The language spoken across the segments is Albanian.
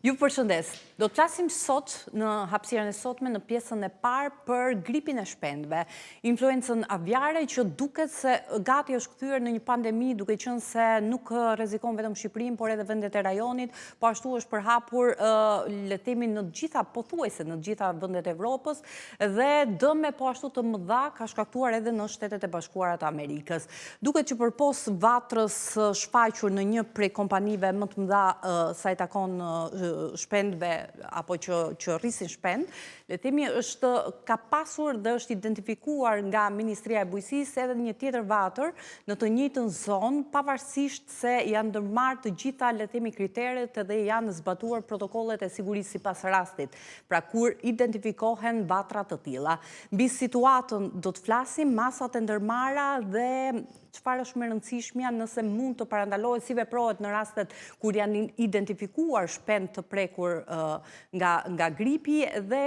Ju përshëndes. Do të flasim sot në hapësirën e sotme në pjesën e parë për gripin e shpendëve, influencën aviare që duket se gati është kthyer në një pandemi, duke qenë se nuk rrezikon vetëm Shqipërinë, por edhe vendet e rajonit, po ashtu është përhapur le të themi në të gjitha, pothuajse në të gjitha vendet e Evropës dhe dëme po ashtu të mëdha ka shkaktuar edhe në Shtetet e Bashkuara të Amerikës. Duket që përpos vatrës shfaqur në një prej kompanive më të mëdha sa i takon shpendëve apo që rrisin shpend, le themi është ka pasur dhe është identifikuar nga Ministria e Bujqësisë edhe një tjetër vatër në të njëjtën zonë, pavarësisht se janë ndërmarrë të gjitha le themi kriteret dhe janë zbatuar protokollet e sigurisë sipas rastit. Pra kur identifikohen vatra të tilla. Mbi situatën do të flasim, masat e ndërmarra dhe çfarë është më e rëndësishmja nëse mund të parandalohet si veprohet në rastet kur janë identifikuar shpend të prekur nga gripi dhe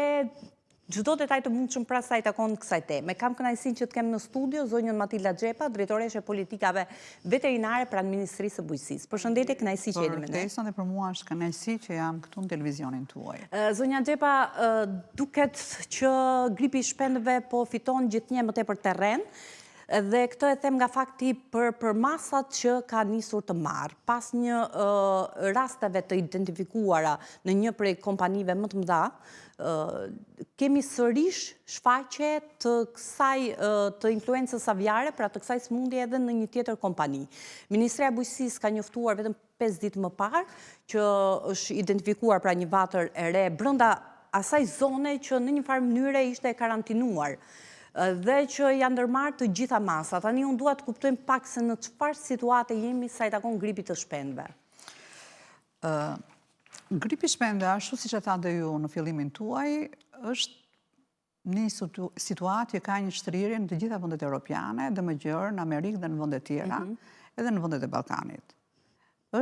çdo detaj të mundshëm pra sa i takon kësaj teme. Kam kënaqësinë që të kem në studio zonjën Matilda Xhepa, drejtoreshe politikave veterinare pranë Ministrisë së Bujqësisë. Përshëndetje, kënaqësi që jeni me ne. Për për mua është kënaqësi që jam këtu në televizionin tuaj. Zonja Xhepa, duket që gripi i shpendëve po fiton gjithnjë më tepër terren. Dhe këtë e them nga fakti për masat që ka nisur të marrë. Pas një rasteve të identifikuara në një prej kompanive më të mëdha, kemi sërish shfaqje të kësaj të influencës aviare, pra të kësaj sëmundje edhe në një tjetër kompani. Ministria e Bujqësisë ka njoftuar vetëm 5 ditë më parë që është identifikuar pra një vatër e re brenda asaj zone që në një farë mënyre ishte e karantinuar dhe që janë ndërmarrë të gjitha masat. Tani unë dua të kuptojmë pak se në çfarë situate jemi sa i takon gripit të shpendëve. Gripi i shpendëve, ashtu siç e thatë ju në fillimin tuaj, është një situatë që ka një shtrirje në të gjitha vendet europiane, dhe më gjerë në Amerikë dhe në vende tjera, edhe në vendet e Ballkanit.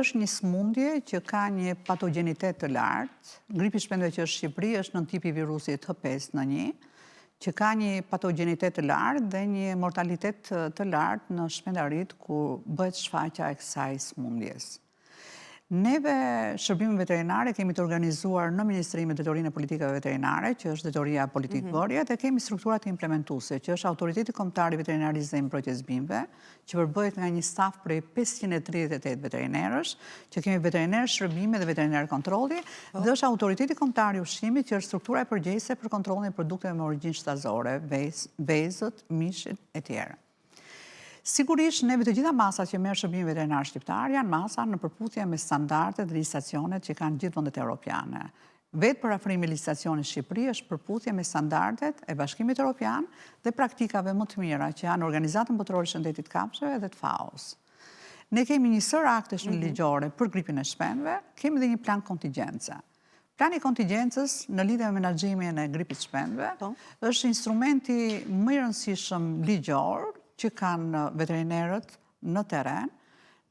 Është një sëmundje që ka një patogjenitet të lartë. Gripi i shpendëve që është në Shqipëri është nën tipi virusit H5N1, që ka një patogjenitet të lartë dhe një mortalitet të lartë në shpendarit ku bëhet shfaqja e kësaj sëmundjes. Neve, shërbime veterinare, kemi të organizuar në Ministri me Drejtorinë e Politikave Veterinare, që është Drejtoria Politikë-Bërje, dhe kemi strukturat implementuese, që është Autoriteti Kombëtar i Veterinarisë dhe Mbrojtjes Bimëve, që përbëhet nga një staf prej 538 veterinerësh, që kemi veterinerë shërbime dhe veterinerë kontrolli, dhe është Autoriteti Kombëtar i Ushqimit, që është struktura e përgjegjëse për kontrollin e produkteve me origjinë shtazore, vezët, mishin e tjerë. Sigurisht, neve të gjitha masat që merr shërbimi veterinar shqiptar janë masa në përputhje me standardet dhe legjislacionet që kanë gjithë vendet europiane. Vetë për afrimi i legjislacionit Shqipëri është përputhje me standardet e Bashkimit Evropian dhe praktikave më të mira që janë Organizatën Botërore e Shëndetit të Kafshëve dhe të FAO-s. Ne kemi një sër aktesh ligjore për gripin e shpendëve, kemi dhe një plan kontingjence. Plani kontingjencës në lidhje me menaxhimin e gripit të shpendëve është instrumenti më i rëndësishëm ligjor që kanë veterinerët në terren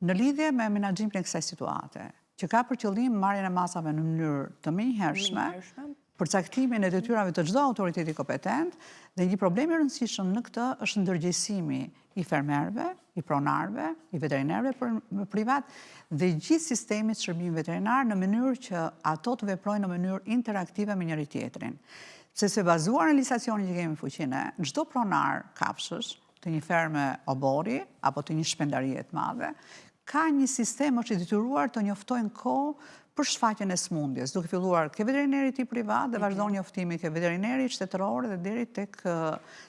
në lidhje me menaxhimin e kësaj situate, që ka për qëllim marrjen e masave në mënyrë të menjëhershme, përcaktimin e detyrave të çdo autoriteti kompetent, dhe një problem i rëndësishëm në këtë është ndërgjegjësimi i fermerëve, i pronarëve, i veterinerëve privat dhe gjithë sistemit shërbim veterinar në mënyrë që ato të veprojnë në mënyrë interaktive me njëri tjetrin. Sepse bazuar në legjislacionin që kemi në fuqinë, çdo pronar kafshësh të një ferme obori, apo të një shpendarie të madhe, ka një sistem është i detyruar të njoftojnë kohë për shfaqjen e sëmundjes, duke filluar ke veterineri i privat dhe vazhdon njoftimi ke veterineri shtetëror dhe deri tek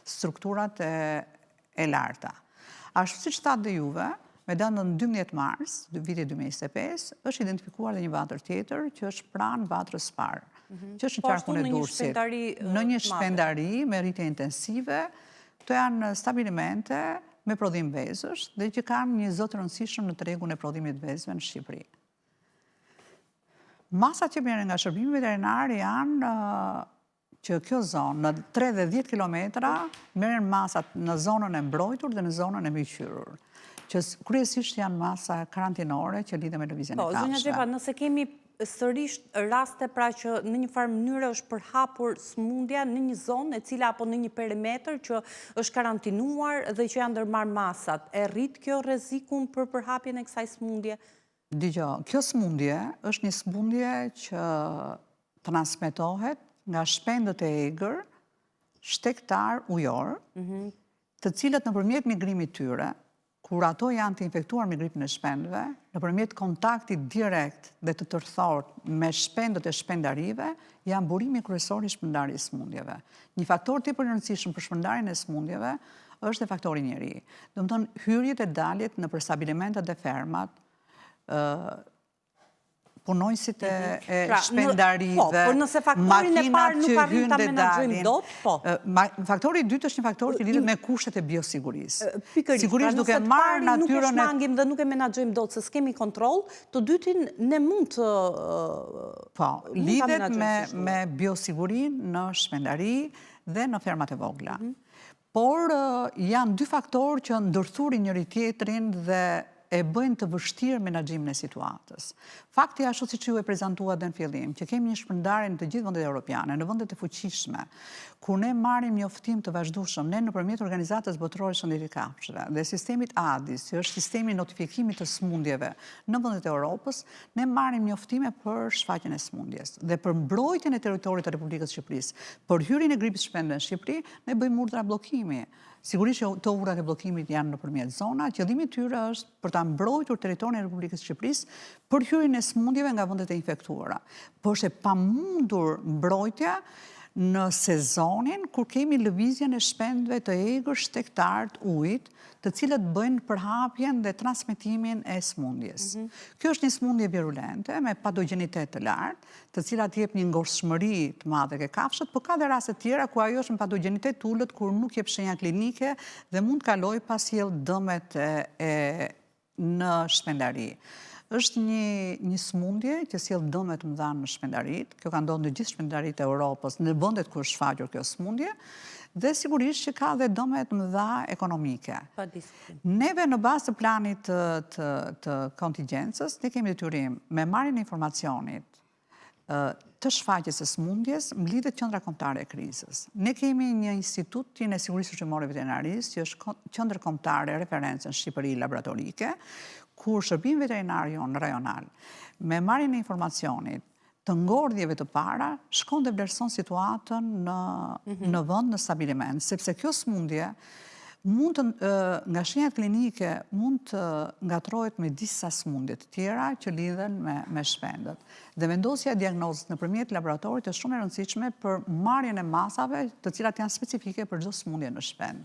strukturat e larta. Ashtu siç thatë dhe juve, me datën 12 mars, vitit 2025, është identifikuar dhe një vatër tjetër që është pranë vatrës së parë, që është në qarkun e Durrësit, në një shpendari me rritje intensive. Këto janë stabilimente me prodhim vezësh dhe që kanë një zë të rëndësishëm në tregun e prodhimit vezëve në Shqipëri. Masat që merren nga shërbimi veterinar janë që kjo zonë, në 3 dhe 10 kilometra, merren masat në zonën e mbrojtur dhe në zonën e mbyqyrur, që kryesisht janë masa karantinore që lidhen me lëvizjen e kafshëve. Zonja Xhepa, nëse kemi sërish raste pra që në një farë mënyrë është përhapur sëmundja në një zonë e cila apo në një perimetër që është karantinuar dhe që janë ndërmarrë masat. E rrit kjo rrezikun për përhapjen e kësaj sëmundje? Dgjoj, kjo sëmundje është një sëmundje që transmetohet nga shpendët e egër shtektar ujor, të cilët nëpërmjet migrimit tyre, kur ato janë të infektuar me gripin e shpendëve, nëpërmjet kontaktit direkt dhe të tërthort me shpendët e shpendarive, janë burimi kryesor i shpërndarjes së sëmundjeve. Një faktor tepër i rëndësishëm për shpërndarjen e sëmundjeve është dhe faktori njeri. Domethënë, hyrjet e daljet nëpër stabilimentet e fermat, punojësit e shpendarive, por nëse faktorin e parë nuk arrin ta menaxhojmë dot, po. Faktori i dytë është një faktor që lidhet me kushtet e biosigurisë. Pikërisht, Sigurisht duke marrë natyrën nuk e natyrën shmangim dhe nuk e menaxhojmë dot se s'kemi kontroll, të dytin ne mund të lidhet me biosigurinë në shpendari dhe në fermat e vogla. Por janë dy faktorë që ndërthurin njëri tjetrin dhe e bëjnë të vështirë menaxhimin e situatës. Fakti ashtu siç ju e prezantua dhe në fillim, që kemi një shpërndarje në të gjithë vendet europiane, në vendet e fuqishme, kur ne marrim njoftim të vazhdueshëm, ne nëpërmjet Organizatës Botërore të Shëndetit të Kafshëve dhe sistemit ADIS, që është sistemi notifikimit të sëmundjeve në vendet e Europës, ne marrim njoftime për shfaqjen e sëmundjes dhe për mbrojtjen e territorit të Republikës së Shqipërisë. Për hyrjen e gripit shpendëve në Shqipëri, ne bëjmë urdhra bllokimi. Sigurisht që të urdhrat e bllokimit janë nëpërmjet zona, qëllimi i tyre është për ta mbrojtur territorin e Republikës së Shqipërisë për hyrjen e sëmundjeve nga vendet e infektuara. Por është e pamundur mbrojtja në sezonin kur kemi lëvizjen e shpendëve të egër shtektar të ujit, të cilët bëjnë përhapjen dhe transmetimin e sëmundjes. Kjo është një sëmundje virulente me patogenitet të lartë, të cilat jep një ngordhshmëri të madhe ke kafshët, por ka dhe raste tjera ku ajo është në patogenitet të ulët kur nuk jep shenja klinike dhe mund të kalojë pas sjell dëmet në shpendari. Është një sëmundje që sjell dëme të mëdha në shpendarit. Kjo ka ndodhur në gjithë shpendaritë e Europës, në vendet ku është shfaqur kjo sëmundje, dhe sigurisht që ka dhe dëme të mëdha ekonomike. Neve në bazë të planit të kontingjencës, ne kemi detyrim me marrjen e informacionit të shfaqjes së sëmundjes, mblidhet Qendra Kombëtare e Krizës. Ne kemi një institutin e sigurisë ushqimore veterinarisë, që është qendër kombëtare referencë në Shqipëri laboratorike, kur shërbim veterinar jon rajonal, me marrjen e informacionit të ngordhjeve të para, shkon dhe vlerëson situatën në vend, në stabiliment, sepse kjo sëmundje nga shenjat klinike mund të ngatrohet me disa sëmundje të tjera që lidhen me shpendët. Dhe vendosja e diagnozës nëpërmjet laboratorit është shumë e rëndësishme për marrjen e masave të cilat janë specifike për çdo sëmundje në shpend.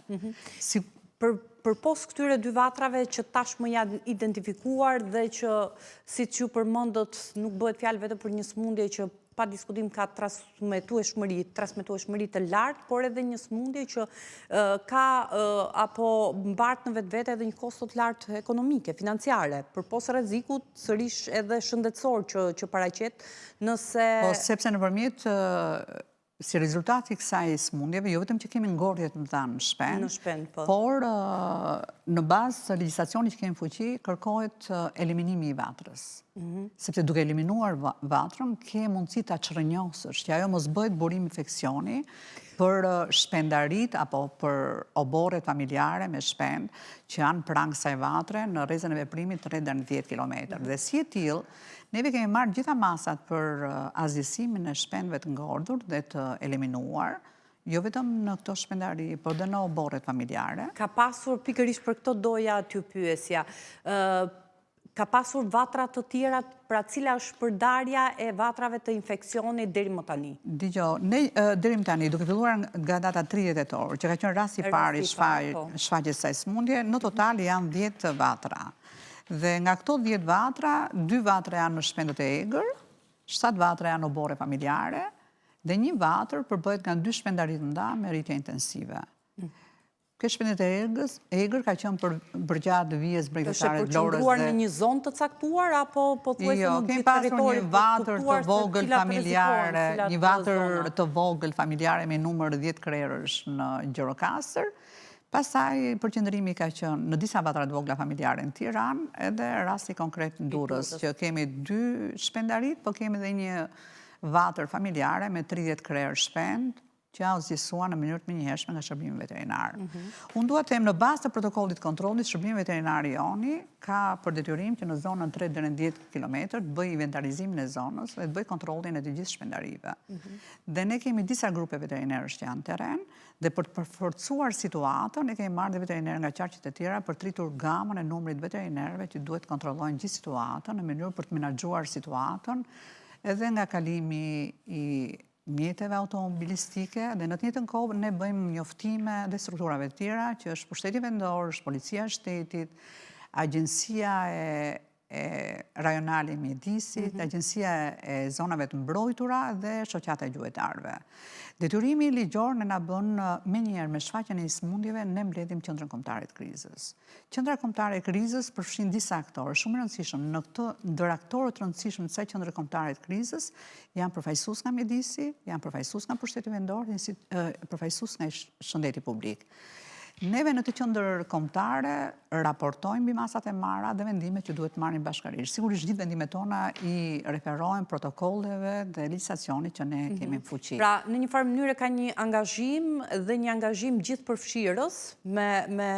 Përpos këtyre dy vatrave që tashmë janë identifikuar dhe që, siç ju përmendët, nuk bëhet fjalë vetëm për një sëmundje që pa diskutim ka transmetueshmëri të lartë, por edhe një sëmundje që ka apo mbart në vetvete edhe një kosto të lartë ekonomike, financiare, përpos rrezikut sërish edhe shëndetësor që paraqet nëse... Po, sepse nëpërmjet si rezultati kësaj sëmundjeve, jo vetëm që kemi ngordhje të mëdha në shpend, por në bazë të legjislacionit që kemi fuqi, kërkohet eliminimi i vatrës. Sepse duke eliminuar vatrën, ke mundësi ta çrrënjosësh, që ajo mos bëhet burim infeksioni për shpendarit apo për oborret familjare me shpend që janë pranë kësaj vatre në rrezën e veprimit 3 deri në 10 kilometër. Dhe si e tillë, neve kemi marrë gjitha masat për azgjësimin e shpendëve të ngordhur dhe të eliminuar, jo vetëm në këto shpendari, por dhe në oborret familjare. Ka pasur, pikërisht për këto doja t'ju pyesja, ka pasur vatra të tjera, pra cila është shpërndarja e vatrave të infeksionit deri më tani? Dgjoj, ne deri më tani, duke filluar nga data 30 tetor, që ka qenë rasti i parë i shfaqjes së kësaj sëmundje, në total janë 10 vatra. Dhe nga këto 10 vatra, 2 vatra janë në shpendët e egër, 7 vatra janë oborre familjare, dhe 1 vatër përbëhet nga 2 shpendari të mëdha me rritje intensive. Kjo shpendet e egër ka qenë përgjatë vijës bregdetare të Lorës. Është përqendruar në një zonë të caktuar, apo pothuajse në gjithë territorin të caktuar? Kemi pasur një vatër të vogël familjare, një vatër të vogël familjare me numër 10 krerësh në Gjirokastër. Pastaj përqendrimi ka qenë në disa vatra të vogla familjare në Tiranë, edhe rasti konkret në Durrës, që kemi 2 shpendarit, po kemi edhe një vatër familjare me 30 krerë shpend, që janë zgjësuar në mënyrë të menjëhershme nga shërbimi veterinar. Unë dua të them në bazë të protokollit kontrollit, shërbimi veterinar i joni ka për detyrim që në zonën 3 deri në 10 kilometër të bëj inventarizimin e zonës dhe të bëj kontrollin e të gjithë shpendarive. Dhe ne kemi disa grupe veterinarësh që janë në terren dhe për të përforcuar situatën ne kemi marrë dhe veterinerë nga qarqet e tjera për të rritur gamën e numrit veterinarëve që duhet të kontrollojnë gjithë situatën në mënyrë për të menaxhuar situatën edhe nga kalimi i mjeteve automobilistike dhe në të njëjtën kohë ne bëjmë njoftime dhe strukturave të tjera që është pushteti vendor, është policia e shtetit, agjencia e rajonale e mjedisit, agjencia e zonave të mbrojtura dhe shoqata e gjuetarëve. Detyrimi ligjor ne na bën menjëherë me shfaqjen e smundjeve ne mbledhim qendrën kombëtare të krizës. Qendra kombëtare e krizës përfshin disa aktorë shumë të rëndësishëm. Në këtë ndër aktorët të rëndësishëm të kësaj qendre kombëtare të krizës janë përfaqësues nga mjedisi, janë përfaqësues nga pushteti vendor, përfaqësues nga shëndeti publik. Neve në të qendër kombëtare raportojmë mbi masat e marra dhe vendimet që duhet marrin bashkërisht. Sigurisht gjithë vendimet tona i referohen protokolleve dhe legjislacionit që ne kemi në fuqi. Pra, në një farë mënyrë ka një angazhim dhe një angazhim gjithë përfshirës me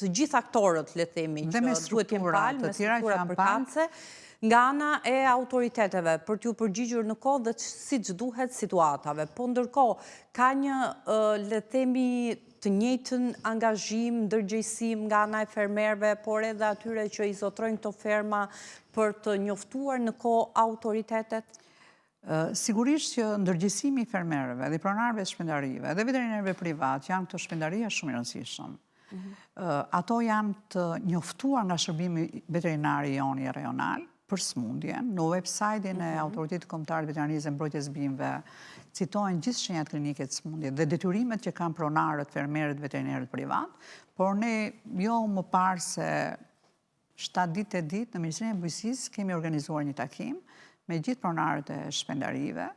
të gjithë aktorët, le themi, që duhet jenë palë, me struktura përkatëse, nga ana e autoriteteve për t'ju përgjigjur në kohë dhe siç duhet situatave. Po ndërkohë ka një, le themi, të njëjtën angazhim, ndërgjegjësim nga ana e fermerëve, por edhe atyre që i zotrojnë këto ferma për të njoftuar në kohë autoritetet? Sigurisht që ndërgjegjësimi i fermerëve dhe pronarëve të shpendarive dhe veterinarëve privat janë këto shpendari është shumë i rëndësishëm. Ato janë të njoftuar nga shërbimi veterinar i joni rajonal për smundjen. Në website-in e Autoritetit Kombëtar të Veterinarisë dhe Mbrojtjes së Bimëve citojnë gjithë shenjat klinike të smundjes dhe detyrimet që kanë pronarët, fermerët, veterinarët privat, por ne jo më parë se 7 ditë e ditë në Ministrinë e Bujqësisë kemi organizuar një takim me gjithë pronarët e shpendarive,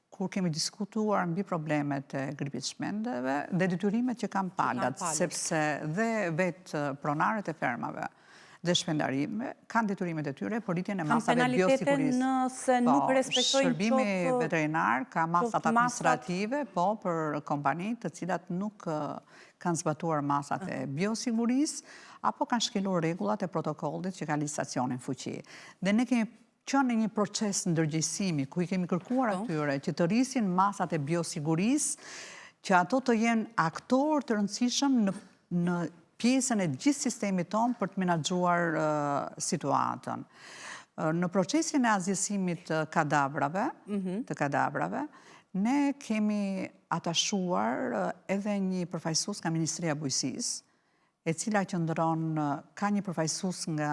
kur kemi diskutuar mbi problemet e gripit shpendëve dhe detyrimet që kanë palët, sepse dhe vetë pronarët e fermave dhe shpendarive kanë detyrimet e tyre për rritjen e masave biosigurisë. Nëse nuk respektojnë shërbimi veterinar ka masat administrative, po për kompani të cilat nuk kanë zbatuar masat e biosigurisë apo kanë shkelur rregullat e protokollit që ka legjislacionin fuqi. Dhe ne kemi qenë në një proces ndërgjegjësimi ku i kemi kërkuar atyre që të rrisin masat e biosigurisë, që ato të jenë aktorë të rëndësishëm në pjesën e gjithë sistemit tonë për të menaxhuar situatën. Në procesin e azjesimit të kadavrave, ne kemi atashuar edhe një përfaqësues nga Ministria e Bujqësisë, e cila qëndron ka një përfaqësues nga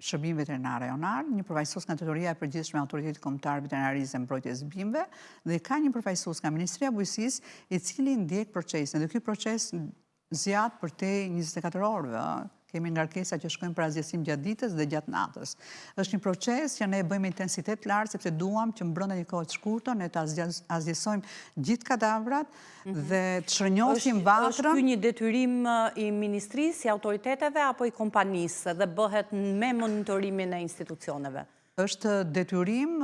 Shërbimi Veterinar Rajonal, një përfaqësues nga Drejtoria e Përgjithshme e Autoritetit Kombëtar të Veterinarisë dhe Mbrojtjes së Bimëve dhe ka një përfaqësues nga Ministria e Bujqësisë i cili ndjek procesin. Dhe ky proces zjat për te 24 orëve. Kemi ngarkesa që shkojnë për azjesim gjatë ditës dhe gjatë natës. Është një proces që ne bëjmë intensitet lartë sepse duam që brenda një kohe të shkurtër ne të azjesojmë gjithë kadavrat dhe të shërnjosim vatrën. Është ky një detyrim i ministrisë, i autoriteteve apo i kompanisë dhe bëhet me monitorimin e institucioneve? Është detyrim,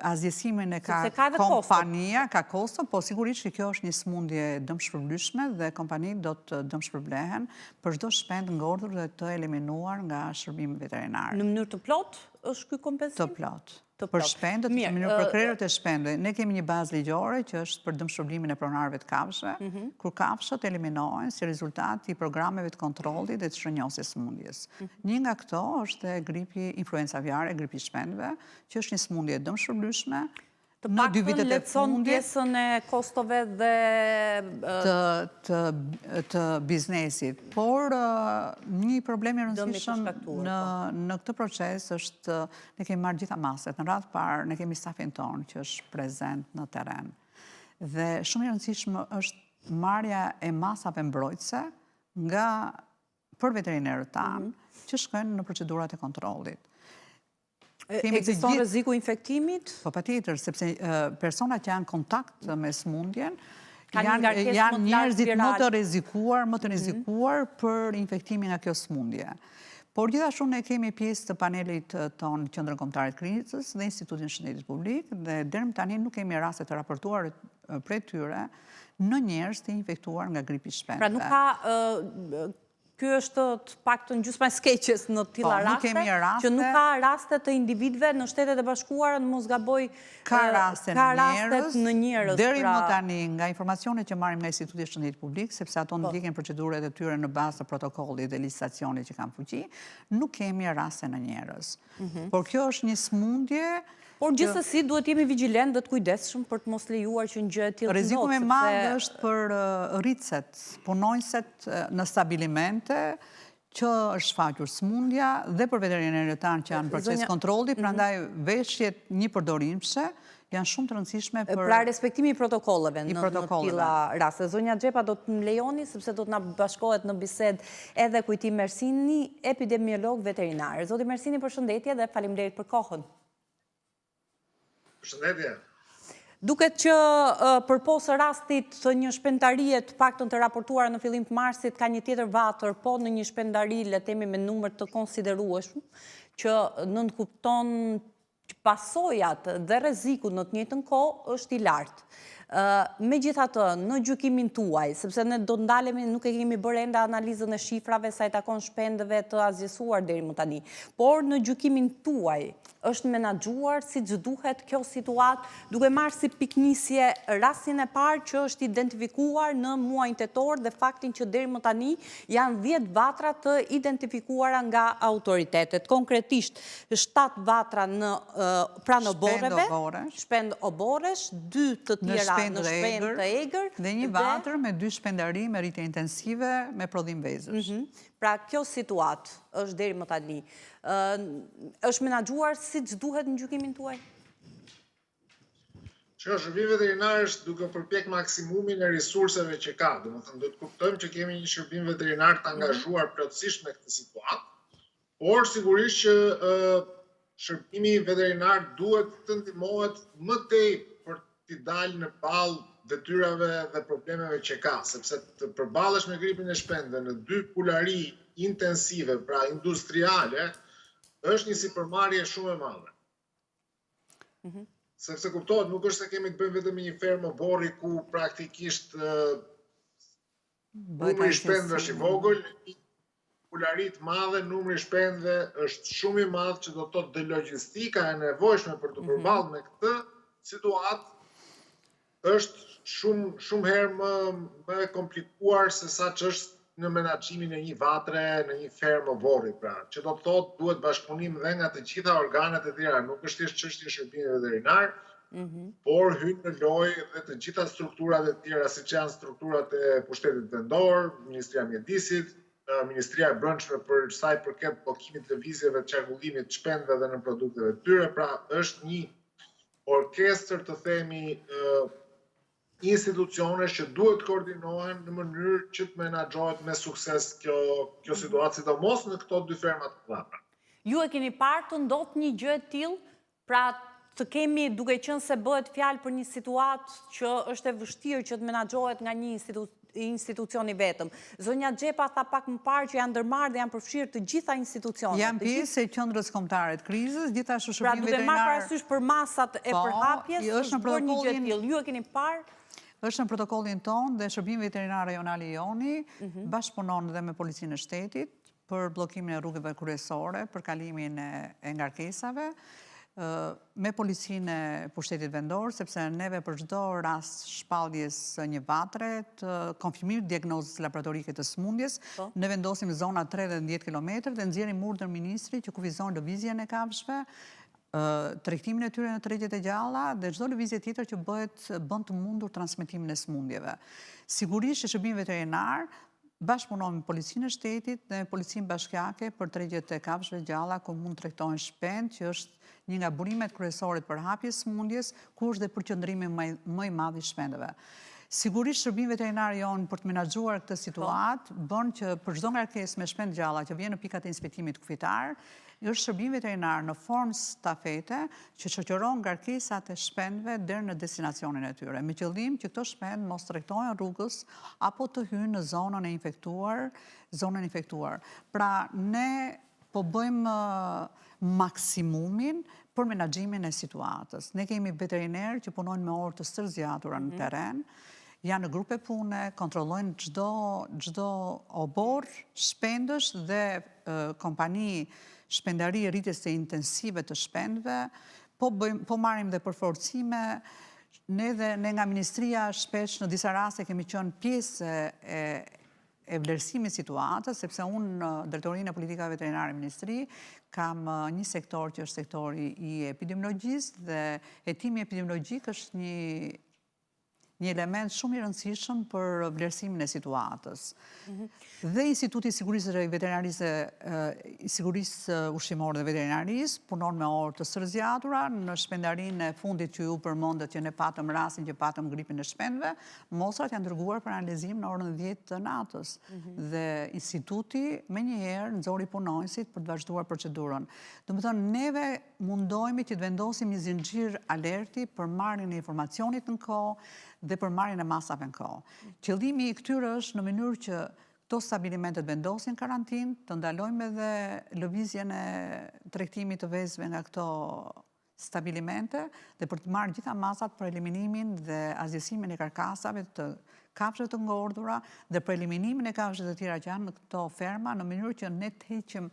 azjesimin e ka kompania, ka kosto, po sigurisht që kjo është një smundje dëmshpërblyeshme dhe kompanitë do të dëmshpërblehen për çdo shpend ngordhur dhe të eliminuar nga shërbimi veterinar. Në mënyrë të plot është ky kompensim? Të plot. Për shpendët, në mënyrë për krerët e shpendëve. Ne kemi një bazë ligjore që është për dëmshpërblimin e pronarëve të kafshëve, kur kafshët eliminohen si rezultat i programeve të kontrollit dhe të shënjosjes së smundjes. Një nga këto është gripi influenca aviare, gripi shpendëve, që është një smundje dëmshpërblyeshme. Të paktën lehtëson pjesën e kostove dhe të biznesit. Por një problem i rëndësishëm në këtë proces është ne kemi marrë gjitha maset. Në radhë parë ne kemi stafin tonë që është prezent në terren. Dhe shumë i rëndësishëm është marrja e masave mbrojtëse për veterinarët tanë që shkojnë në procedurat e kontrollit. Ekziston rreziku i infektimit? Po patjetër, sepse personat që janë kontakt me smundjen janë njerëzit më të rrezikuar për infektimin nga kjo smundje. Por gjithashtu ne kemi pjesë të panelit tonë Qendrën Kombëtare të Krizës dhe Institutin Shëndetit Publik dhe deri më tani nuk kemi raste të raportuar prej tyre në njerëz të infektuar nga gripi i shpendëve. Pra nuk ka ky është të paktën gjysma e skeqes në të tilla raste, që nuk ka raste të individëve në Shtetet e Bashkuara, në mos gaboj, ka raste në njerëz. Deri më tani, nga informacionet që marrim nga Instituti i Shëndetit Publik, sepse ato ndjekin procedurat e tyre në bazë të protokollit dhe licitacionit që kanë fuqi, nuk kemi raste në njerëz. Por kjo është një sëmundje. Por gjithsesi duhet jemi vigjilent dhe të kujdesshëm për të mos lejuar që një gjë e tillë të ndodhë. Rreziku më i madh është për rritset, punonjëset në stabilimente që është shfaqur sëmundja dhe për veterinarët tanë që janë në proces kontrolli, prandaj veshjet një përdorimshme janë shumë të rëndësishme për... Pra respektimi i protokolleve në tilla raste. Zonja Xhepa do të më lejoni, sepse do të na bashkohet në bisedë edhe Kujtim Mersini, epidemiolog veterinar. Zoti Mersini, përshëndetje dhe faleminderit për kohën. Përshëndetje. Duket që përposë rastit të një shpendtarie të paktën të raportuara në fillim të marsit, ka një tjetër vatër, po në një shpendari, le të themi me numër të konsiderueshëm, që nënkupton që pasojat dhe rreziku në të njëjtën kohë është i lartë. Megjithatë, në gjykimin tuaj, sepse ne do ndalemi, nuk e kemi bërë enda analizën e shifrave sa i takon shpendëve të azgjësuar deri më tani, por në gjykimin tuaj është menaxhuar siç duhet kjo situatë, duke marrë si piknisje rastin e parë që është identifikuar në muajin tetor dhe faktin që deri më tani janë 10 vatra të identifikuara nga autoritetet. Konkretisht 7 vatra në pranë oborreve, shpend oborresh, 2 të tjera në shpend të egër dhe një vatër me 2 shpendari me rritje intensive me prodhim vezësh. Pra kjo situatë është deri më tani është menaxhuar siç duhet në gjykimin tuaj? Shërbimi veterinar është duke përpjek maksimumin e resurseve që ka. Domethënë do të kuptojmë që kemi një shërbim veterinar të angazhuar plotësisht me këtë situatë, por sigurisht që shërbimi veterinar duhet të ndihmohet më tej për të dalë në balë detyrave dhe problemeve që ka, sepse të përballesh me gripin e shpendëve në 2 pulari intensive, pra industriale, është një sipërmarrje shumë e madhe. Sepse kuptohet, nuk është se kemi të bëjmë vetëm një fermë oborri ku praktikisht numri i shpendëve është i vogël, pularit madhe, numri i shpendëve është shumë i madh, që do të thotë dhe logjistika e nevojshme për të përballur me këtë situatë është shumë herë më e komplikuar se sa që është në menaxhimin e një vatre në një fermë oborri, pra, që do të thotë duhet bashkëpunim dhe nga të gjitha organet e tjera, nuk është thjesht çështje shërbimi veterinar, por hyn në lojë dhe të gjitha strukturat e tjera, siç janë strukturat e pushtetit vendor, Ministria e Mjedisit, Ministria e Brendshme për sa i përket bllokimit të lëvizjeve të qarkullimit të shpendëve dhe në produkteve të tyre, pra është një orkestër të themi institucionesh që duhet koordinohen në mënyrë që të menaxhohet me sukses kjo situatë, sidomos në këto 2 ferma të mëdha. Ju e keni parë të ndodhë një gjë e tillë, pra të kemi, duke qenë se bëhet fjalë për një situatë që është e vështirë që të menaxhohet nga një institucioni vetëm. Zonja Xhepa tha pak më parë që janë ndërmarrë dhe janë përfshirë të gjitha institucionet. Janë pjesë e Qendrës Kombëtare të Krizës, gjithashtu shërbimi veterinar. Pra duke marrë parasysh për masat e përhapjes, është bërë një gjë e tillë. Ju e keni parë? Është në protokollin tonë dhe shërbimi veterinar rajonal i Joni bashkëpunon dhe me policinë e shtetit për bllokimin e rrugëve kryesore, për kalimin e ngarkesave, me policinë e pushtetit vendor, sepse neve për çdo rast shpalljes së një vatre të konfirmimit diagnozës laboratorike të sëmundjes, ne vendosim zona 3 dhe 10 km dhe nxjerrim urdhër ministri që kufizon lëvizjen e kafshëve, tregtimin e tyre në tregjet e gjalla dhe çdo lëvizje tjetër që bën të mundur transmetimin e sëmundjeve. Sigurisht që shërbimi veterinar bashkëpunon me policinë e shtetit dhe me policinë bashkiake për tregjet e kafshëve gjalla ku mund tregtohen shpend, që është një nga burimet kryesore për hapjes sëmundjes, ku është dhe përqendrimi më i madh i shpendëve. Sigurisht shërbimi veterinar jonë për të menaxhuar këtë situatë bën që për çdo ngarkesë me shpend gjalla që vjen në pikat e inspektimit kufitar, është shërbim veterinar në formë stafete që shoqëron ngarkesat e shpendëve deri në destinacionin e tyre, me qëllim që këto shpend mos tregtohen rrugës apo të hyjnë në zonën e infektuar. Pra ne po bëjmë maksimumin për menaxhimin e situatës. Ne kemi veterinerë që punojnë me orë të stërzjatura në teren, janë në grupe pune, kontrollojnë çdo obor shpendësh dhe kompani shpendari rritjes së intensive të shpendëve, po marrim dhe përforcime. Ne nga Ministria shpesh në disa raste kemi qenë pjesë e vlerësimit situatës, sepse unë në drejtorinë e politikave veterinare Ministri kam një sektor që është sektori i epidemiologjisë dhe hetimi epidemiologjik është një element shumë i rëndësishëm për vlerësimin e situatës. Dhe Instituti i Sigurisë dhe Veterinarisë, i Sigurisë Ushqimore dhe Veterinarisë punon me orë të stërzjatura. Në shpendarinë e fundit që ju përmendet që ne patëm rastin që patëm gripin e shpendëve, mostrat janë dërguar për analizim në orën 10 të natës. Dhe instituti menjëherë nxori punonjësit për të vazhduar procedurën. Domethënë neve mundohemi që të vendosim një zinxhir alerti për marrjen e informacionit në kohë dhe për marrjen e masave në kohë. Qëllimi i këtyre është në mënyrë që këto stabilimentet vendosin karantinë, të ndalojmë edhe lëvizjen e tregtimit të vezëve nga këto stabilimente dhe për të marrë gjitha masat për eliminimin dhe azjesimin e karkasave të kafshëve të ngordhura dhe për eliminimin e kafshëve të tjera që janë në këto ferma në mënyrë që ne të heqim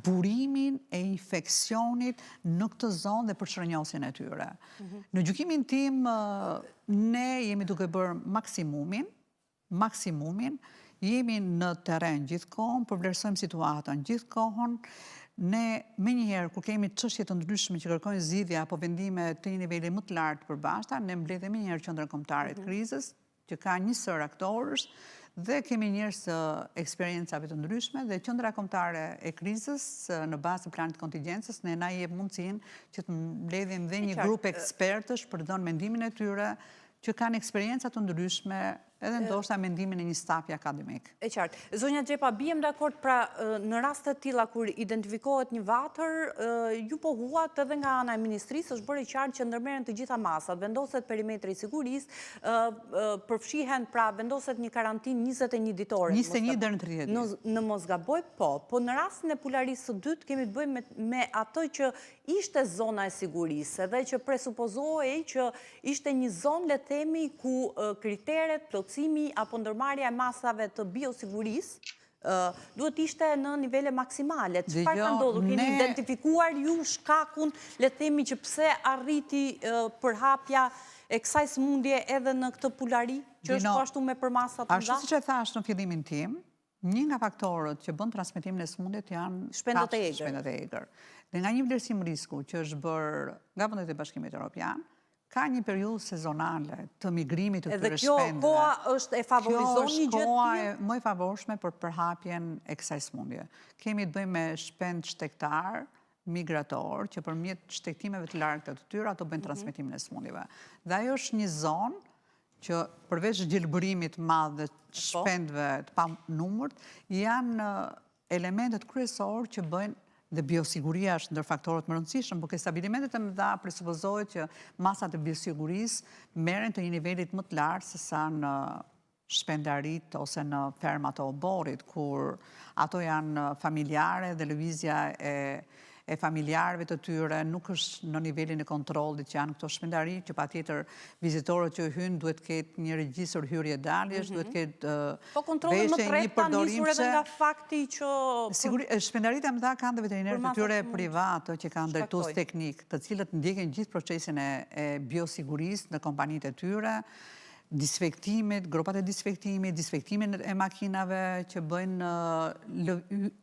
burimin e infeksionit në këtë zonë dhe për shërnjosin e tyre. Në gjykimin tim, ne jemi duke bërë maksimumin, jemi në terren gjithkohën, përvlerësojmë situatën gjithkohën. Ne menjëherë kur kemi çështje të ndryshme që kërkojnë zgjidhje apo vendime të një niveli më të lartë të përbashkëta, ne mbledhemi menjëherë qendrën kombëtare të krizës, që ka një sër aktorësh dhe kemi njerëz të eksperiencave të ndryshme dhe qendra kombëtare e krizës në bazë të planit kontingjencës na jep mundësinë që të mbledhim dhe një grup ekspertësh për të dhënë mendimin e tyre që kanë eksperjenca të ndryshme edhe ndoshta mendimin e një stafi akademik. E qartë. Zonja Xhepa, bijem dakord, pra në raste të tilla kur identifikohet një vatër, ju pohuat edhe nga ana e ministrisë është bërë qartë që ndërmerren të gjitha masat, vendoset perimetri i sigurisë, përfshihen, pra vendoset një karantinë 21 ditore. 21 deri në 30 ditë. Në mos gaboj, po në rastin e polarisë së dytë kemi të bëjmë me atë që ishte zona e sigurisë, edhe që presupozohej që ishte një zonë, le të themi, ku kriteret apo ndërmarrja e masave të biosigurisë duhet ishte në nivele maksimale. Çfarë ka ndodhur? Keni identifikuar ju shkakun, le të themi, që pse arriti përhapja e kësaj sëmundje edhe në këtë pulari, që është po ashtu me përmasa të mëdha? Ashtu siç e thash në fillimin tim, një nga faktorët që bën transmetimin e sëmundjes janë shpendët e egër. Dhe nga një vlerësim risku që është bërë nga vendet e Bashkimit Evropian, ka një periudhë sezonale të migrimit të këtyre shpendëve. Edhe kjo koha është e favorizon një gjë të tillë? Kjo është koha më e favorshme për përhapjen e kësaj sëmundje. Kemi të bëjmë me shpend shtektar, migrator, që përmjet shtektimeve të largëta të tyre ato bëjnë transmetimin e sëmundjeve. Dhe ajo është një zonë që përveç gjelbërimit madh dhe shpendëve të panumërt, janë elementet kryesorë që bëjnë dhe biosiguria është ndër faktorët më rëndësishëm, por ke stabilimentet e mëdha presupozohet që masat e biosigurisë merren të një nivelit më të lartë se sa në shpendarit ose në fermat e oborit, kur ato janë familjare dhe lëvizja e familjarëve të tyre nuk është në nivelin e kontrollit që janë këto shpendari, që patjetër vizitorët që hyjnë duhet të ketë një regjistër hyrje-daljesh, duhet të ketë po kontrolli më tret ka nisur edhe nga fakti që shpendaritë e mëdha kanë dhe veterinerët të tyre privatë që kanë drejtues teknik, të cilët ndjekin gjithë procesin e biosigurisë në kompanitë e tyre, disinfektimit, grupat e disinfektimit, disinfektimin e makinave që bëjnë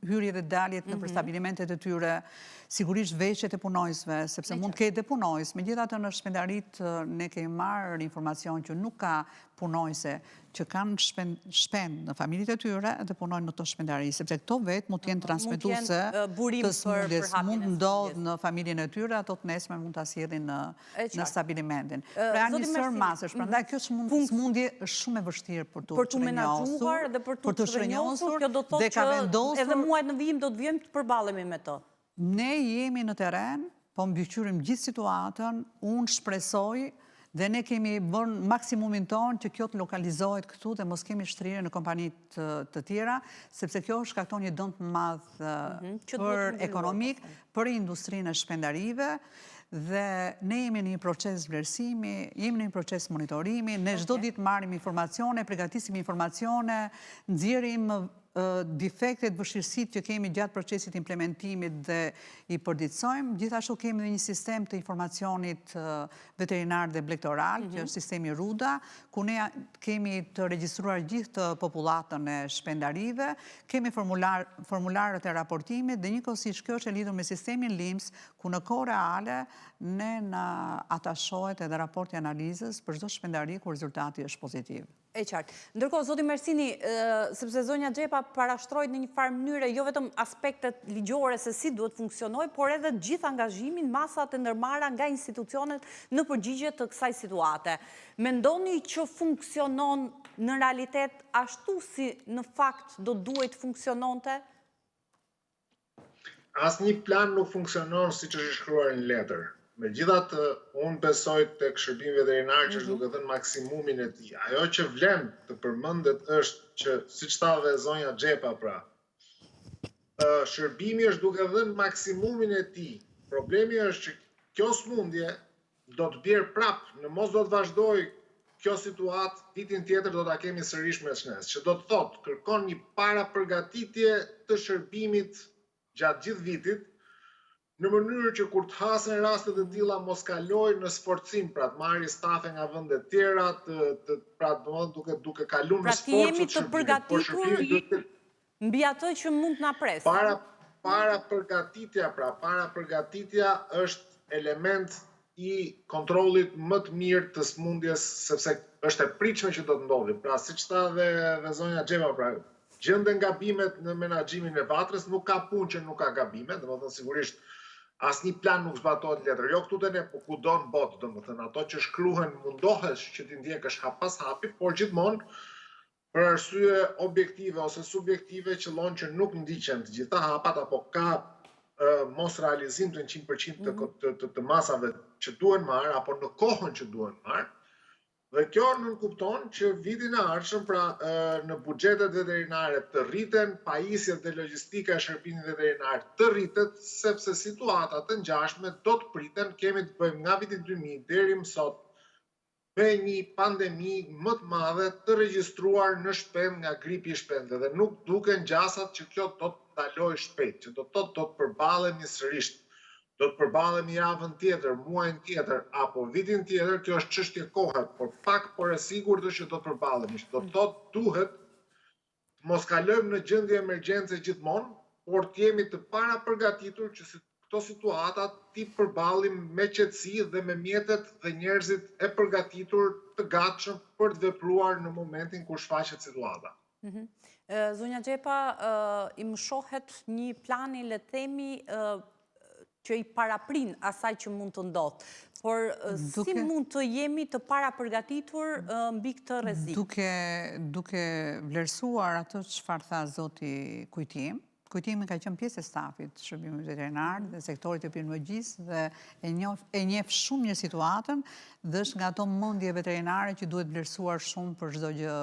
hyrje dhe daljet në stabilimentet e tyre, sigurisht veshjet e punojësve, sepse mund të ketë dhe punojës. Megjithatë në shpendarit ne kemi marrë informacion që nuk ka punojëse që kanë shpend në familjet e tyre dhe punojnë në të shpendari, sepse këto vetë mund të jenë transmetuese të sëmundjes, mund ndodhë në familjen e tyre, ato të nesme mund të asjedhin në stabilimentin. Pra janë një sër masësh, prandaj kjo sëmundje është shumë e vështirë për të menaxhuar dhe për të shënjosur, kjo do të thotë që edhe muajt në vijim do të vijmë të përballemi me to. Ne jemi në terren, po mbikëqyrim gjithë situatën, unë shpresoj Dhe ne kemi bërë maksimumin tonë që kjo të lokalizohet këtu dhe mos kemi shtrirje në kompanit të tjera, sepse kjo shkakton një dëm të madh për ekonomik, për industrinë e shpendarive, dhe ne jemi në një proces vlerësimi, jemi në një proces monitorimi, ne çdo ditë marrim informacione, përgatisim informacione, nxjerrim defektet, vështirësitë që kemi gjatë procesit implementimit dhe i përditësojmë. Gjithashtu kemi dhe një sistem të informacionit veterinar dhe blektoral, që është sistemi RUDA, ku ne kemi të regjistruar gjithë të popullatën e shpendarive, kemi formularët e raportimit dhe njëkohësisht kjo është e lidhur me sistemin LIMS, ku në kohë reale ne na atashohet edhe raporti analizës për çdo shpendari ku rezultati është pozitiv. E qartë. Ndërkohë, zoti Mersini, sepse zonja Xhepa parashtrojt në një farë mënyre jo vetëm aspektet ligjore se si duhet funksionoj, por edhe gjithë angazhimin, masat e ndërmarra nga institucionet në përgjigje të kësaj situate. Mendoni që funksionon në realitet ashtu si në fakt do duhet funksiononte? Asnjë plan nuk funksionon siç është shkruar në letër. Megjithatë, unë besoj tek shërbimi veterinar që është duke dhënë maksimumin e tij. Ajo që vlen të përmendet është që, siç tha dhe zonja Xhepa pra, shërbimi është duke dhënë maksimumin e tij. Problemi është që kjo smundje do të bjerë prap, në mos do të vazhdoj kjo situatë, vitin tjetër do ta kemi sërish me shnes, që do të thotë kërkon një parapërgatitje të shërbimit gjatë gjithë vitit, në mënyrë që kur të hasen rastet të tilla mos kaloj në sforcim, pra të marrë stafe nga vende të tjera, pra duke kaluar në sforcë. Pra ti jemi të përgatitur mbi atë që mund të na presë. Para përgatitja është element i kontrollit më të mirë të smundjes, sepse është e pritshme që do të ndodhi. Pra siç tha dhe zonja Xhepa, pra gjenden gabimet në menaxhimin e vatrës, nuk ka punë që nuk ka gabime, domethënë sigurisht asnjë plan nuk zbatohet letër. Jo këtu te ne, po kudo në botë, domethënë ato që shkruhen mundohesh që ti ndjekësh hap pas hapi, por gjithmonë për arsye objektive ose subjektive qëllon që nuk ndiqen të gjitha hapat apo ka mos realizim të 100% të masave që duhen marrë apo në kohën që duhen marrë. Dhe kjo nënkupton që vitin e ardhshëm, pra në buxhetet veterinare të rriten, pajisjet dhe logjistika e shërbimit veterinar të rritet, sepse situata të ngjashme do të priten, kemi të bëjmë nga viti 2000 deri më sot me një pandemi më të madhe të regjistruar në shpend nga gripi i shpendëve dhe nuk duken gjasat që kjo do të ndalojë shpejt, që do të përballemi sërish. Do të përballemi javën tjetër, muajin tjetër, apo vitin tjetër, kjo është çështje kohe, por pak por e sigurt është që do të përballemi. Do të thotë duhet mos kalojmë në gjendje emergjence gjithmonë, por të jemi të parapërgatitur që këto situata ti përballim me qetësi dhe me mjetet dhe njerëzit e përgatitur të gatshëm për të vepruar në momentin kur shfaqet situata. Zonja Xhepa, i më shohet një plani, le të themi, që i paraprin asaj që mund të ndodhë. Por si mund të jemi të parapërgatitur mbi këtë rrezik? Duke vlerësuar atë çfarë tha zoti Kujtim, Kujtimi ka qenë pjesë e stafit shërbimit veterinar dhe sektorit të epidemiologjisë dhe e njeh shumë mirë situatën dhe është nga ato mendje veterinare që duhet vlerësuar shumë për çdo gjë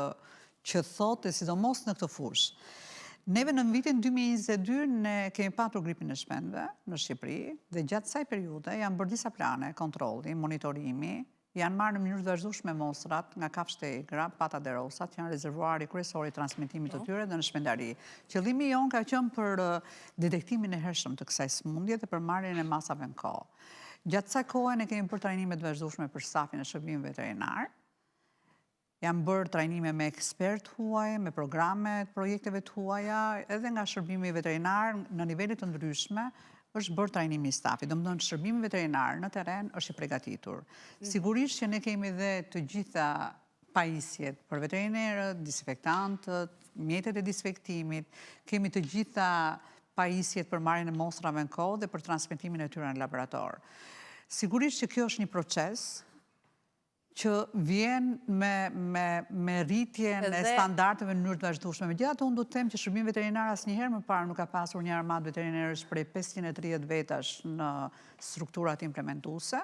që thotë, sidomos në këtë fushë. Neve në vitin 2022 ne kemi patur gripin e shpendëve në Shqipëri dhe gjatë kësaj periudhe janë bërë disa plane, kontrolli, monitorimi, janë marrë në mënyrë të vazhdueshme mostrat nga kafshët e egra, patat e rosat, që janë rezervuari kryesor i transmetimit të tyre dhe në shpendari. Qëllimi jon ka qenë për detektimin e hershëm të kësaj smundje dhe për marrjen e masave në kohë. Gjatë kësaj kohe ne kemi bërë trajnime të vazhdueshme për stafin e shërbimit veterinar. Janë bërë trajnime me ekspert huaj, me programe, projekteve të huaja, edhe nga shërbimi veterinar në nivelet të ndryshme, është bërë trajnimi i stafit. Domethënë shërbimi veterinar në terren është i përgatitur. Sigurisht që ne kemi dhe të gjitha pajisjet për veterinarët, disinfektantët, mjetet e disinfektimit, kemi të gjitha pajisjet për marrjen e mostrave në kohë dhe për transmetimin e tyre në laborator. Sigurisht që kjo është një proces që vjen me rritjen e standardeve në mënyrë të vazhdueshme. Megjithatë, unë do të them që shërbimi veterinar asnjëherë më parë nuk ka pasur një armatë veterinarësh prej 530 vetash në strukturat implementuese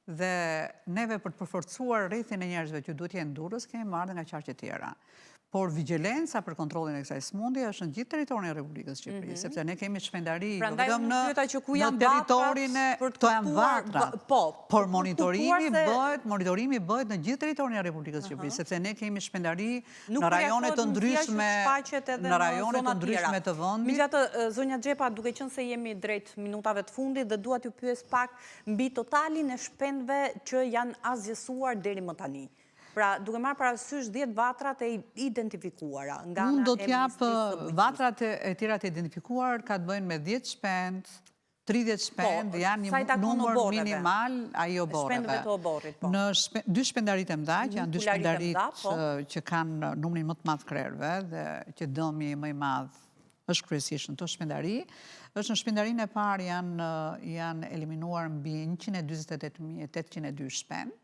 Dhe neve për të përforcuar rrethin e njerëzve që duhet jenë durës, kemi marrë nga qarqe tjera. Por vigjilenca për kontrollin e kësaj smundje është në gjithë territorin e Republikës Shqipërisë, sepse ne kemi shpendari jo vetëm në territorin e këto janë vatrat. Por monitorimi bëhet në gjithë territorin e Republikës Shqipërisë, sepse ne kemi shpendari në rajone të ndryshme, në rajone të ndryshme të vendit. Megjithatë, zonja Xhepa, duke qenë se jemi drejt minutave të fundit dhe dua t'ju pyes pak mbi totalin e shpendve që janë asgjësuar deri më tani. Pra, duke marrë parasysh 10 vatrat e identifikuara nga unë do t'jap vatrat e tjera të identifikuar ka të bëjnë me 10 shpend, 30 shpend, janë një numër minimal a i oboreve. Shpendve të oborit, po. Në 2 shpendarit e mdaj, që janë 2 shpendarit që kanë numrin më të madh krerëve dhe që dëmi më i madh është kryesisht në të shpendari. Është në shpendarin e parë janë eliminuar mbi 128.802 shpend,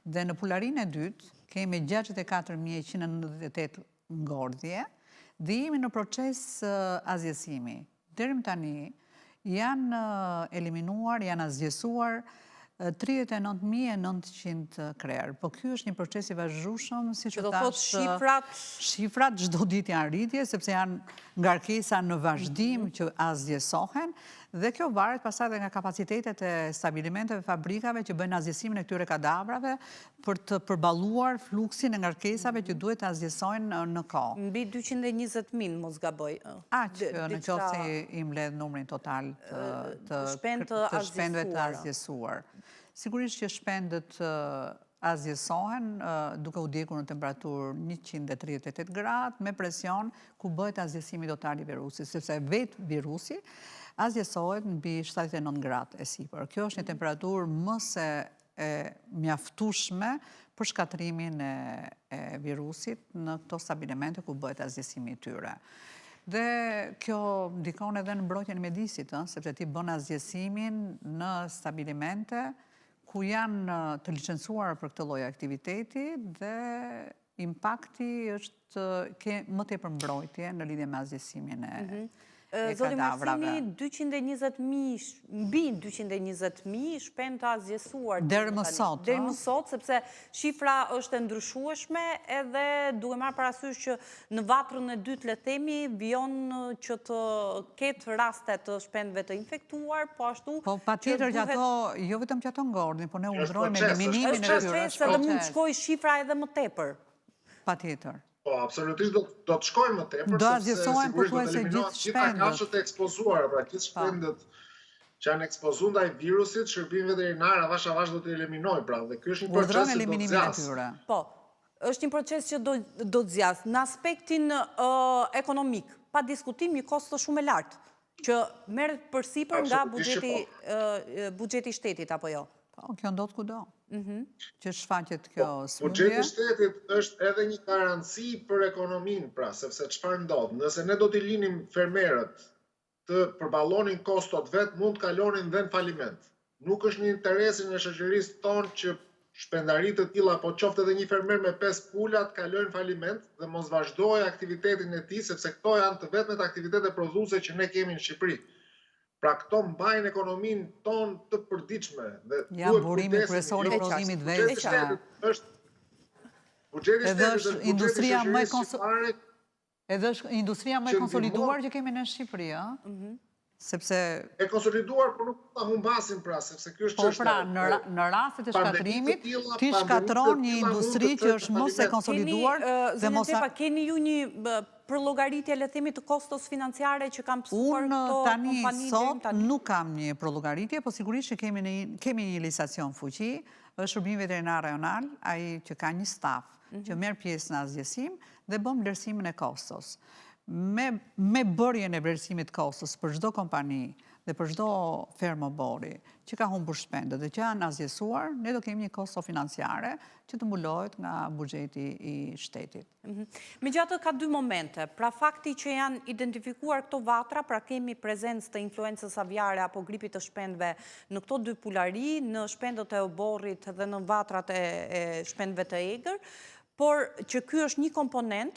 dhe në pularin e dytë kemi 64.198 ngordhje, dhe jemi në proces azjesimi. Deri më tani janë eliminuar, janë azjesuar 39.900 krerë. Po ky është një proces i vazhdueshëm, siç u thash, shifrat çdo ditë janë rritje, sepse janë ngarkesa në vazhdim që azjesohen, dhe kjo varet pastaj edhe nga kapacitetet e stabilimenteve fabrikave që bëjnë azjesimin e këtyre kadavrave për të përballuar fluksin e ngarkesave që duhet të azjesojnë në kohë. Mbi 220.000, mos gaboj. Aq, në qoftë se i mbledh numrin total të shpendve të azjesuar. Sigurisht që shpendët azjesohen duke u djegur në temperaturë 138 gradë me presion ku bëhet azjesimi total i virusit, sepse vetë virusi azjesohet mbi 79 gradë e sipër. Kjo është një temperaturë më se mjaftueshme për shkatrimin e virusit në këto stabilimente ku bëhet azjesimi i tyre. Dhe kjo ndikon edhe në mbrojtjen e mjedisit, sepse ti bën azjesimin në stabilimente ku janë të licencuar për këtë lloj aktiviteti dhe impakti është më tepër mbrojtje në lidhje me azjesimin e Zoti Marsini, mbi 220.000 shpend të azjesuar deri më sot, sepse shifra është e ndryshueshme, edhe duke marrë parasysh që në vatrën e dytë le themi vijon që të ketë raste të shpendve të infektuar, po ashtu. Po patjetër që ato, jo vetëm që ato ngordhin, po ne urdhërojmë eliminimin e tyre. Është edhe mund të shkojë shifra edhe më tepër. Patjetër. Po, absolutisht do të shkojnë më tepër, sepse sigurisht do të eliminohet gjitha kafshët e ekspozuara, pra gjithë shpendët që janë ekspozuar ndaj virusit, shërbimi veterinar avash do të eliminojë, pra, dhe ky është një proces që do të zgjasë. Po, është një proces që do të zgjasë. Në aspektin ekonomik, pa diskutim një kosto shumë e lartë, që merret përsipër nga buxheti i shtetit apo jo? Po, kjo ndodh kudo. Që shfaqet kjo smundje. Buxheti i shtetit është edhe një garanci për ekonominë, pra, sepse çfarë ndodh? Nëse ne do t'i linim fermerët të përballonin kostot vet, mund të kalonin dhe në faliment. Nuk është në interesin e shoqërisë tonë që shpendari të tilla, po qoftë edhe një fermer me 5 pula të kalojnë faliment dhe mos vazhdojë aktivitetin e tij, sepse këto janë të vetmet aktivitete prodhuese që ne kemi në Shqipëri. Pra këto mbajnë ekonominë tonë të përditshme. Ja, burimi kryesor i prodhimit veçantë. Buxheti i shtetit është industria më edhe është industria më e konsoliduar që kemi në Shqipëri, ëh? Sepse e konsoliduar, por nuk ta humbasim, pra, sepse ky është çështja. Po pra, në rastet e shkatrimit ti shkatron një industri që është mos e konsoliduar dhe mos keni ju një përllogaritje, le themi, të kostos financiare që kanë pësuar këto kompani? Unë tani sot nuk kam një përllogaritje, po sigurisht që kemi një licencion fuqi, është shërbimi veterinar rajonal, ai që ka një staf që merr pjesë në azjesim dhe bën vlerësimin e kostos. Me bërjen e vlerësimit kostos për çdo kompani dhe për çdo fermë obori që ka humbur shpendët dhe që janë azjesuar, ne do kemi një kosto financiare që të mbulohet nga buxheti i shtetit. Megjithatë ka dy momente. Pra fakti që janë identifikuar këto vatra, pra kemi prezencë të influencës aviare apo gripit të shpendëve në këto dy pulari, në shpendët e oborrit dhe në vatrat e shpendëve të egër, por që ky është një komponent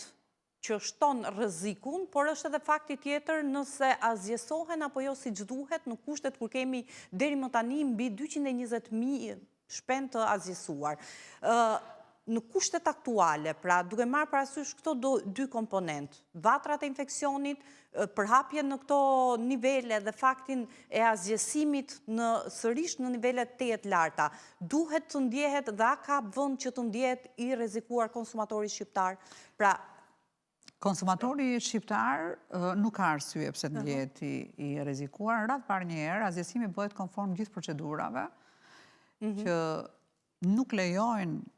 që shton rrezikun, por është edhe fakti tjetër nëse azjesohen apo jo siç duhet në kushtet kur kemi deri më tani mbi 220.000 shpend të azjesuar. Në kushtet aktuale, pra duke marrë parasysh këto dy komponent, vatrat e infeksionit, përhapje në këto nivele dhe faktin e azjesimit sërish në nivelet të larta, duhet të ndjehet dhe ka vend që të ndjehet i rrezikuar konsumatori shqiptar? Pra, konsumatori shqiptar nuk ka arsye pse të ndjehet i rrezikuar. Radh parë një herë, azjesimi bëhet konform gjithë procedurave që nuk lejojnë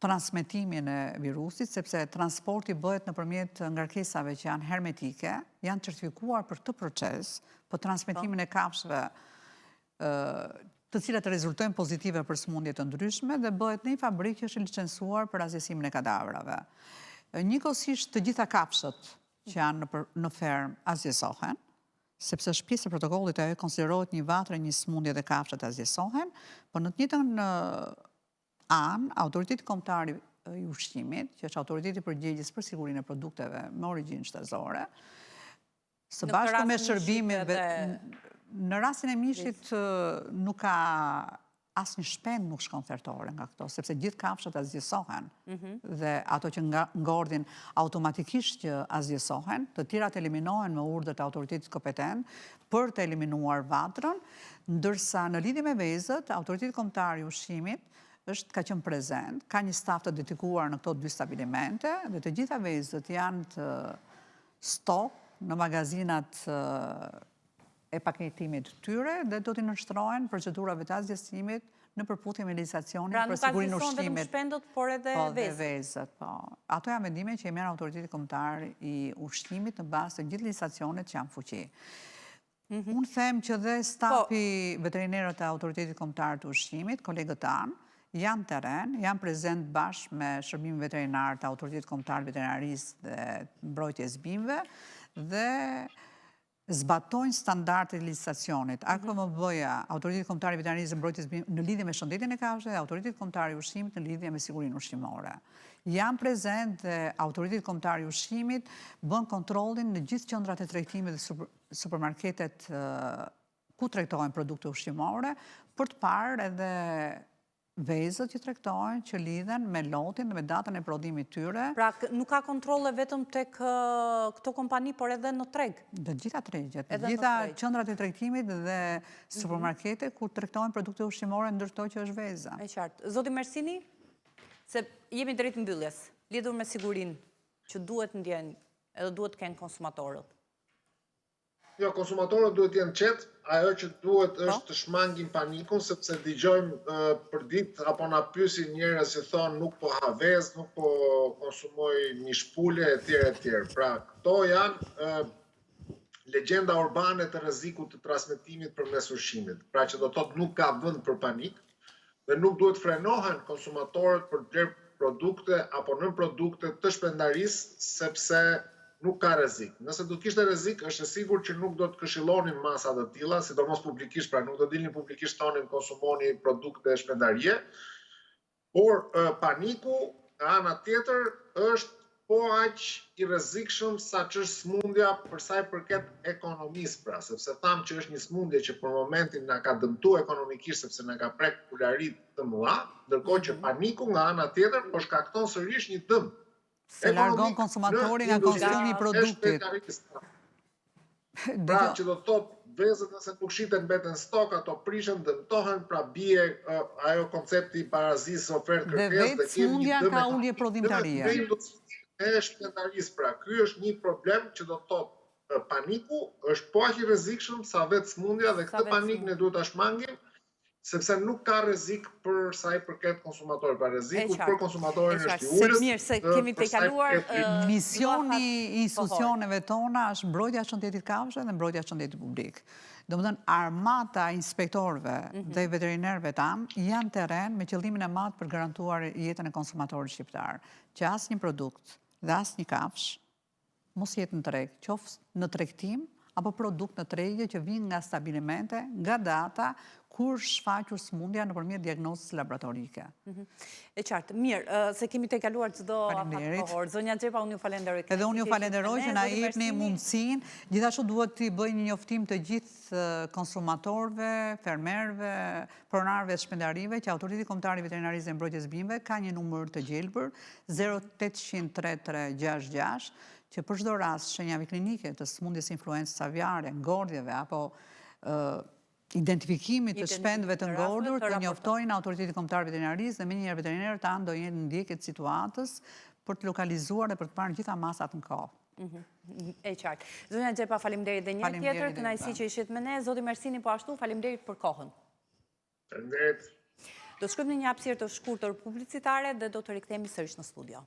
transmetimin e virusit, sepse transporti bëhet nëpërmjet ngarkesave që janë hermetike, janë certifikuar për këtë proces, për transmetimin e kafshëve të cilat rezultojnë pozitive për sëmundje të ndryshme dhe bëhet në një fabrikë që është licencuar për azjesimin e kadavrave. Njëkohësisht të gjitha kafshët që janë në ferm azjesohen, sepse është pjesë e protokollit, ajo konsiderohet një vatre, një sëmundje dhe kafshët azjesohen, por në të njëjtën Autoriteti Kombëtar i Ushqimit, që është autoriteti përgjegjës për sigurinë e produkteve me origjinë shtazore, së bashku me shërbimin, në rastin e mishit nuk ka asnjë shpend nuk shkon thertore nga këto, sepse gjithë kafshët azjesohen dhe ato që ngordhin automatikisht që azjesohen, të tjerat eliminohen me urdhër të autoritetit kompetent për të eliminuar vatrën, ndërsa në lidhje me vezët, Autoriteti Kombëtar i Ushqimit ka qenë prezent, ka një staf të dedikuar në këto dy stabilimente dhe të gjitha vezët janë të stok në magazinat e paketimit të tyre dhe do t'i nështrohen procedurave të azjesimit në përputhje me legjislacionin për sigurinë e ushqimit. Pra nuk azjeson vetëm shpendët, por edhe vezët. Ato janë vendime që i merr Autoriteti Kombëtar i Ushqimit në bazë të gjithë legjislacionit që janë fuqi. Unë them që dhe stafi veterinerët e Autoritetit Kombëtar të Ushqimit, kolegët tanë, janë teren, janë prezent bashkë me shërbimin veterinar të Autoritetit Kombëtar Veterinarisë dhe Mbrojtjes Bimëve dhe zbatojnë standardet e legjislacionit. AKVMB-ja, Autoriteti Kombëtar i Veterinarisë dhe Mbrojtjes Bimëve në lidhje me shëndetjen e kafshëve dhe Autoriteti Kombëtar i Ushqimit në lidhje me sigurinë ushqimore. Janë prezent dhe Autoriteti Kombëtar i Ushqimit bën kontrollin në gjithë qendrat e tregtimit dhe supermarketet ku tregtohen produkte ushqimore për të parë edhe vezët që tregtohen që lidhen me lotin dhe me datën e prodhimit tyre. Pra nuk ka kontrolle vetëm tek këto kompani, por edhe në treg? Dhe gjitha tregjet, gjitha qendrat e tregtimit dhe supermarkete ku tregtohen produkte ushqimore ndërto që është veza. E qartë. Zoti Mersini, se jemi drejt mbylljes, lidhur me sigurinë që duhet ndjen edhe duhet kenë konsumatorët. Jo, konsumatorët duhet jenë qetë, ajo që duhet është të shmangin panikun, sepse dëgjojmë për ditë apo na pyesin njerëz që thonë nuk po havez, nuk po konsumoj një shpule etj. Pra, këto janë legjenda urbane të rrezikut të transmetimit përmes ushqimit. Pra që do thotë nuk ka vend për panik dhe nuk duhet frenohen konsumatorët për të blerë produkte apo nën produkte të shpendarisë, sepse nuk ka rrezik. Nëse do të kishte rrezik, është e sigurt që nuk do të këshillonin masa të tilla, sidomos publikisht, pra nuk do dilnin publikisht tonin konsumoni produkte shpendarie, por paniku, nga ana tjetër, është po aq i rrezikshëm sa që është smundja për sa i përket ekonomisë, pra, sepse tham që është një smundje që për momentin na ka dëmtuar ekonomikisht sepse na ka prek ularitë të mëdha, ndërkohë që paniku nga ana tjetër po shkakton sërish një dëm. Se largon konsumatori nga konsumi i produktit. Pra që do të thotë vezët nëse nuk shiten mbeten stok, ato prishen, dëmtohen, pra bie ajo koncepti parazisë ofertë kërkesë dhe vetë smundja ka ulje prodhimtarie. Dhe industria e shpërndarisë, pra ky është një problem që do të thotë paniku është po aq i rrezikshëm sa vetë smundja dhe këtë panik ne duhet ta shmangim. Sepse nuk ka rrezik për sa i përket konsumatorit, pra rreziku për konsumatorin është i ulët. Mirë, se kemi tejkaluar misioni i institucioneve tona është mbrojtja e shëndetit kafshëve dhe mbrojtja e shëndetit publik. Domethënë armata e inspektorëve dhe veterinerëve tanë janë terren me qëllimin e madh për garantuar jetën e konsumatorit shqiptar, që asnjë produkt dhe asnjë kafshë mos jetë në treg, qoftë në tregtim apo produkt në tregje që vinë nga stabilimente, nga data, kur shfaqur sëmundja nëpërmjet diagnozës laboratorike. E qartë, mirë, se kemi të kaluar çdo afat kohor. Zonja Xhepa, unë ju falenderoj. Edhe unë ju falenderoj që na jepni mundësinë. Gjithashtu duhet t'i bëj një njoftim të gjithë konsumatorëve, fermerëve, pronarëve të shpendarive që Autoriteti Kombëtar i Veterinarisë dhe Mbrojtjes së Bimëve ka një numër të gjelbër 0800 3366 që për çdo rast shenjave klinike të sëmundjes influencës aviare, ngordhjeve apo identifikimit të shpendëve të ngordur të njoftojnë Autoriteti Kombëtar Veterinarisë dhe menjëherë veterinerët tanë do jenë ndjekët situatës për të lokalizuar dhe për të parë gjitha masat në kohë. E qartë. Zonja Xhepa, faleminderit dhe një tjetër, kënaqësi që ishit me ne. Zoti Mersini po ashtu, faleminderit për kohën. Faleminderit. Do të shkojmë në një hapësirë të shkurtër publicitare dhe do të rikthehemi sërish në studio.